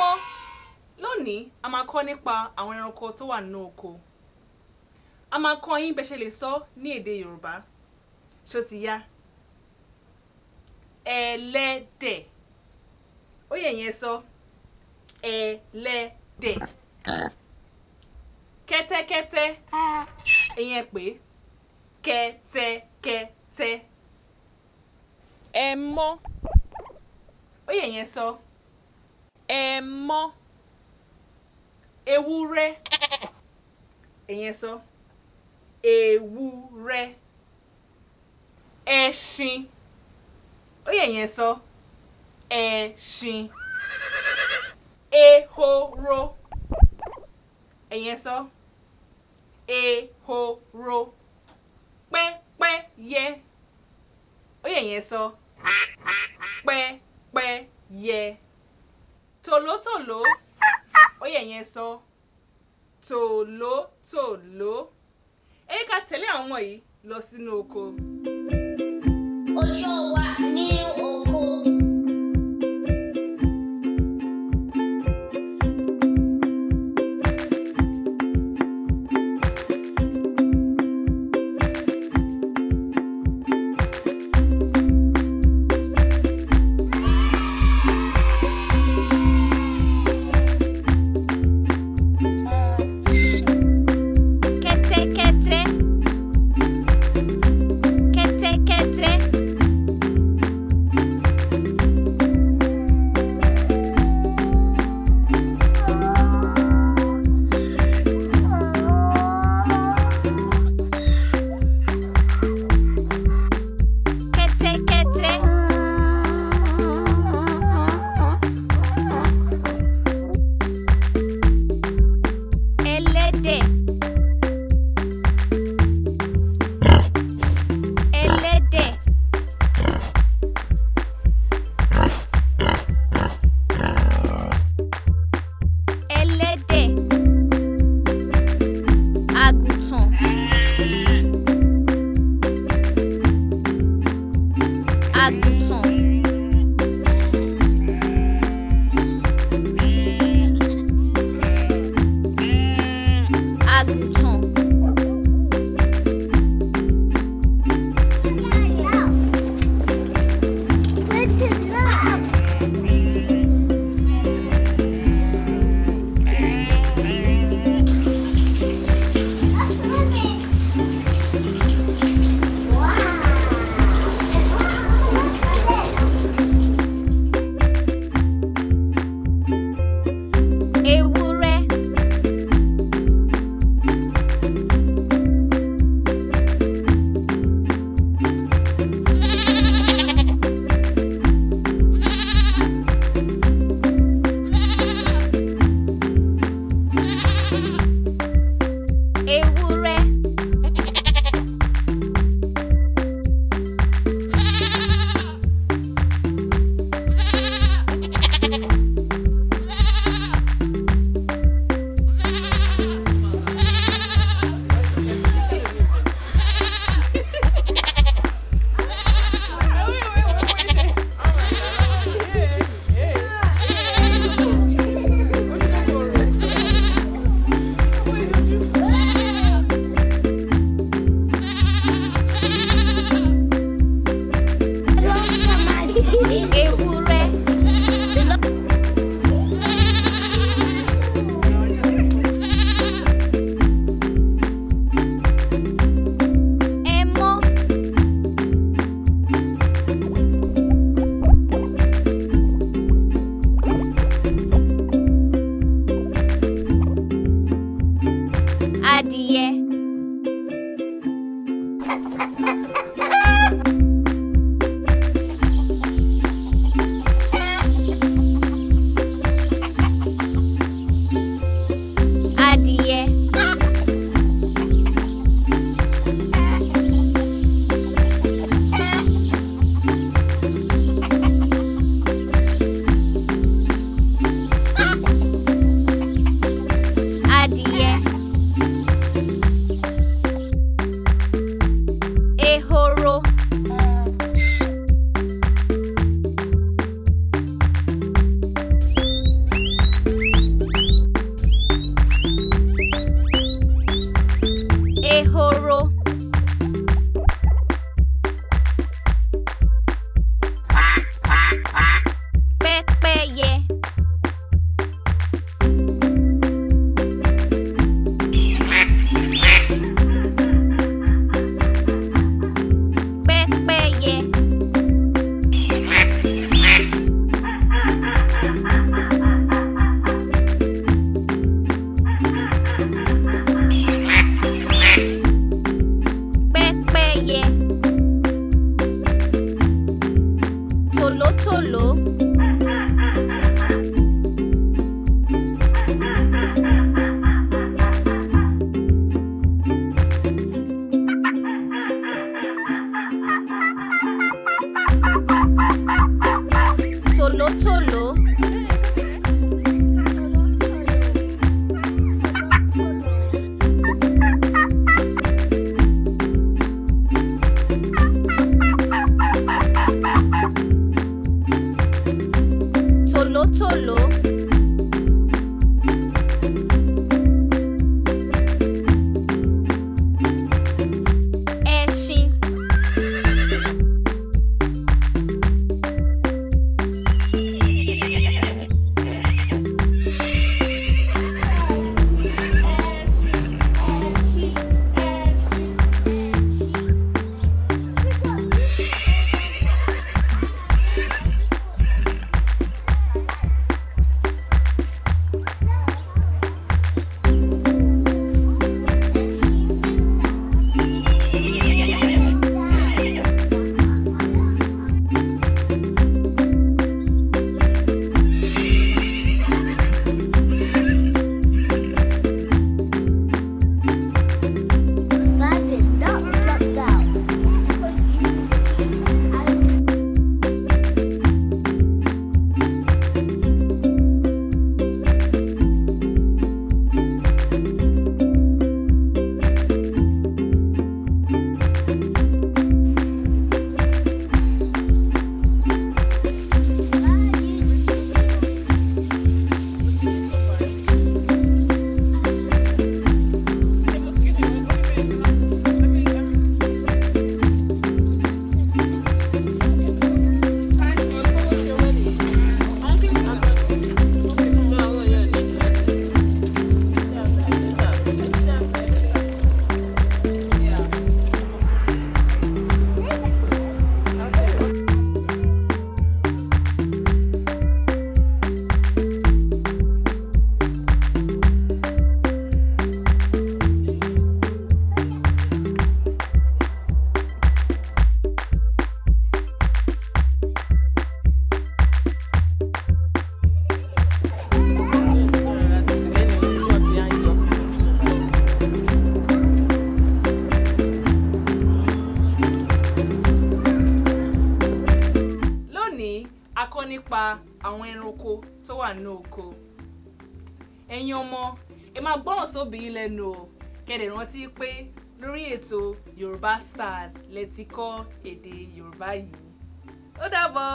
ọmọ lónìí a máa kọ́ nípa àwọn ẹranko tó wà nínú oko. A máa kọ́ yín bẹ́ ṣe lè sọ ní èdè Yorùbá. Ṣó ti yá? Ẹlẹ́dẹ̀. Ó yẹ yẹn sọ. Ẹlẹ́dẹ̀. Kẹ́tẹ́kẹ́tẹ́. Ìyẹn pé kẹ́tẹ́kẹ́tẹ́. Ẹmọ́. Ó yẹ yẹn sọ. Ẹmọ́. Ewúrẹ́. Ìyẹn sọ. Ewúrẹ́. Ẹṣin. Ó yẹ yẹn sọ. Ẹṣin. Ehoro. Ìyẹn sọ. Ehoro. Pẹ́pẹ́yẹ. Ó yẹ yẹn sọ. Pẹ́pẹ́yẹ. Tòlótòló. Ó yẹ yẹn sọ. Tòlótòló. Ẹ ká tẹ̀lé àwọn ọmọ yìí lọ sínú oko. Ọjọ́ wa ní oko. Adìyẹ. Adìyẹ. Adìyẹ. ẹranko tó wà nínú oko. Ẹ̀yin ọmọ, ẹ máa gbọ́ràn sóbì yín lẹ́nu o. Kẹ́dẹ̀ rántí pé lórí ètò Yorùbá Stars lẹ ti kọ́ èdè Yorùbá yìí. Ó dàbọ̀.